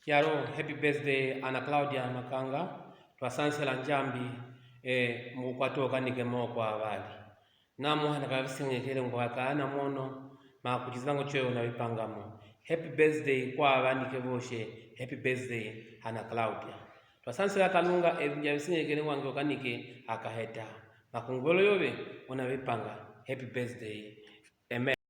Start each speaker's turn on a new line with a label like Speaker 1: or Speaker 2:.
Speaker 1: Yaro happy birthday Ana Claudia Makanga twasansela njambi mukwatoka nikemo kwa abali namo hanakavisinyekele ngwakana mono makutizango chweyo na vipangamo. Happy birthday kwa abandike boshe, happy birthday Ana Claudia twasansela kalunga njavisinyekele wange okanike akaheta makungolo yobe una vipanga. Happy birthday, amen.